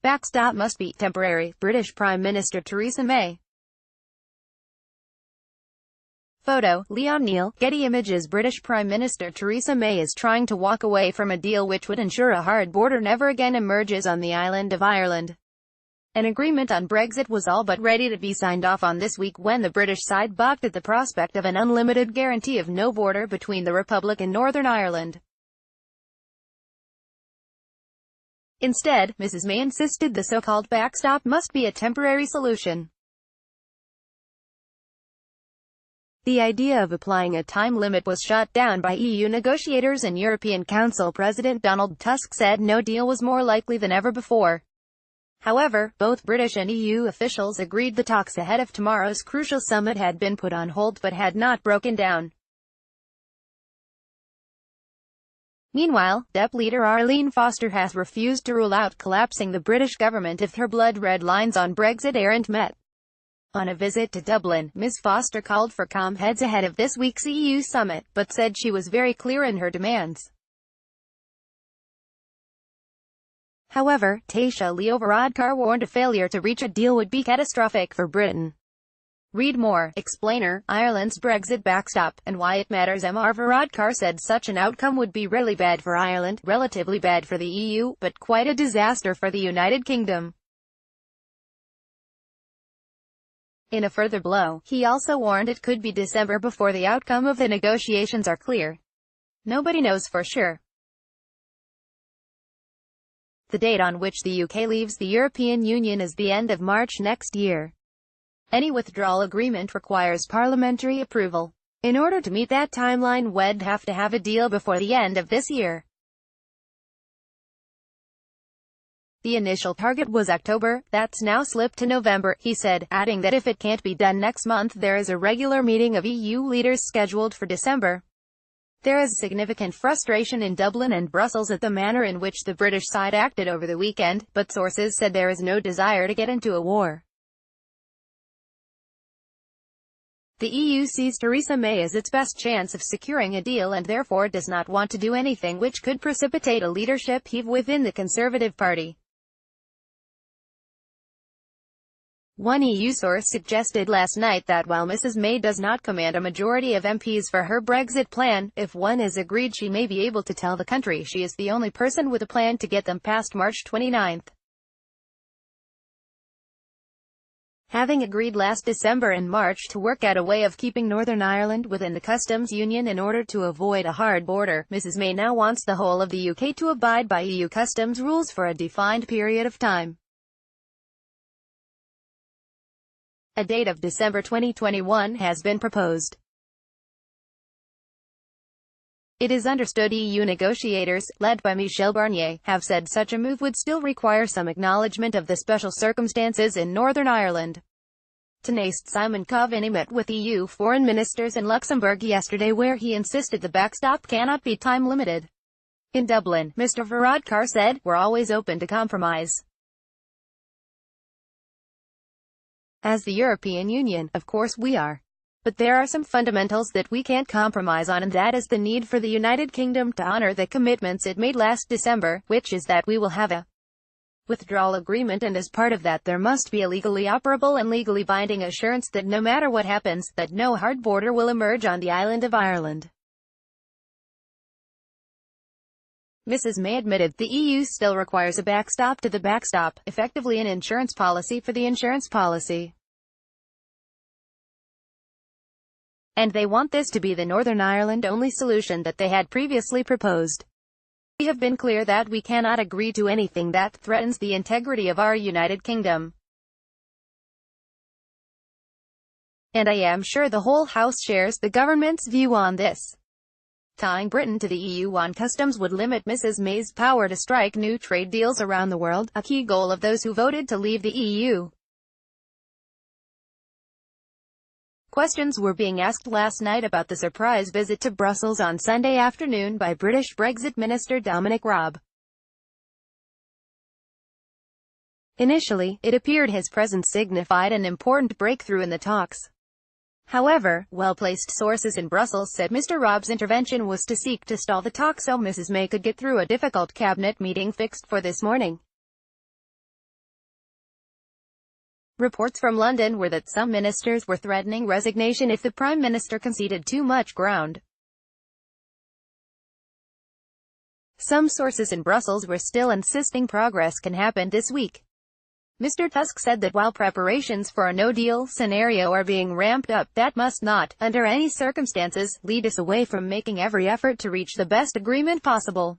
Backstop must be temporary, British Prime Minister Theresa May. Photo, Neal, Getty Images. British Prime Minister Theresa May is trying to walk away from a deal which would ensure a hard border never again emerges on the island of Ireland. An agreement on Brexit was all but ready to be signed off on this week when the British side balked at the prospect of an unlimited guarantee of no border between the Republic and Northern Ireland. Instead, Mrs May insisted the so-called backstop must be a temporary solution. The idea of applying a time limit was shot down by EU negotiators, and European Council President Donald Tusk said no deal was more likely than ever before. However, both British and EU officials agreed the talks ahead of tomorrow's crucial summit had been put on hold but had not broken down. Meanwhile, DEP leader Arlene Foster has refused to rule out collapsing the British government if her blood-red lines on Brexit aren't met. On a visit to Dublin, Ms Foster called for calm heads ahead of this week's EU summit, but said she was very clear in her demands. However, Taoiseach Leo Varadkar warned a failure to reach a deal would be catastrophic for Britain. Read more, Explainer, Ireland's Brexit backstop, and why it matters. Mr Varadkar said such an outcome would be really bad for Ireland, relatively bad for the EU, but quite a disaster for the United Kingdom. In a further blow, he also warned it could be December before the outcome of the negotiations are clear. Nobody knows for sure. The date on which the UK leaves the European Union is the end of March next year. Any withdrawal agreement requires parliamentary approval. In order to meet that timeline, we'd have to have a deal before the end of this year. The initial target was October, that's now slipped to November, he said, adding that if it can't be done next month there is a regular meeting of EU leaders scheduled for December. There is significant frustration in Dublin and Brussels at the manner in which the British side acted over the weekend, but sources said there is no desire to get into a war. The EU sees Theresa May as its best chance of securing a deal and therefore does not want to do anything which could precipitate a leadership heave within the Conservative Party. One EU source suggested last night that while Mrs May does not command a majority of MPs for her Brexit plan, if one is agreed she may be able to tell the country she is the only person with a plan to get them past March 29. Having agreed last December and March to work out a way of keeping Northern Ireland within the customs union in order to avoid a hard border, Mrs May now wants the whole of the UK to abide by EU customs rules for a defined period of time. A date of December 2021 has been proposed. It is understood EU negotiators, led by Michel Barnier, have said such a move would still require some acknowledgement of the special circumstances in Northern Ireland. Tenaste Simon Coveney met with EU foreign ministers in Luxembourg yesterday where he insisted the backstop cannot be time-limited. In Dublin, Mr Varadkar said, "We're always open to compromise. As the European Union, of course we are. But there are some fundamentals that we can't compromise on, and that is the need for the United Kingdom to honour the commitments it made last December, which is that we will have a withdrawal agreement, and as part of that there must be a legally operable and legally binding assurance that no matter what happens, that no hard border will emerge on the island of Ireland." Mrs May admitted the EU still requires a backstop to the backstop, effectively an insurance policy for the insurance policy. And they want this to be the Northern Ireland-only solution that they had previously proposed. "We have been clear that we cannot agree to anything that threatens the integrity of our United Kingdom. And I am sure the whole House shares the government's view on this. Tying Britain to the EU on customs would limit Mrs May's power to strike new trade deals around the world, a key goal of those who voted to leave the EU." Questions were being asked last night about the surprise visit to Brussels on Sunday afternoon by British Brexit Minister Dominic Raab. Initially, it appeared his presence signified an important breakthrough in the talks. However, well-placed sources in Brussels said Mr. Raab's intervention was to seek to stall the talks so Mrs. May could get through a difficult cabinet meeting fixed for this morning. Reports from London were that some ministers were threatening resignation if the Prime Minister conceded too much ground. Some sources in Brussels were still insisting progress can happen this week. Mr. Tusk said that while preparations for a no-deal scenario are being ramped up, that must not, under any circumstances, lead us away from making every effort to reach the best agreement possible.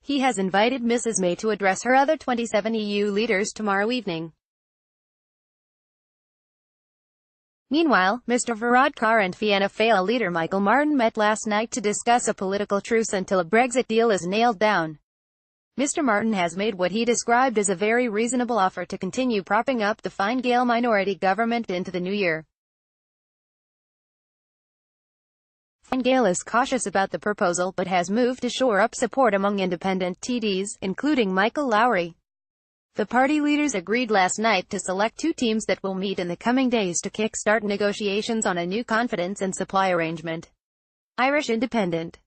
He has invited Mrs. May to address her other 27 EU leaders tomorrow evening. Meanwhile, Mr. Varadkar and Fianna Fáil leader Michael Martin met last night to discuss a political truce until a Brexit deal is nailed down. Mr. Martin has made what he described as a very reasonable offer to continue propping up the Fine Gael minority government into the new year. Fine Gael is cautious about the proposal but has moved to shore up support among independent TDs, including Michael Lowry. The party leaders agreed last night to select two teams that will meet in the coming days to kick-start negotiations on a new confidence and supply arrangement. Irish Independent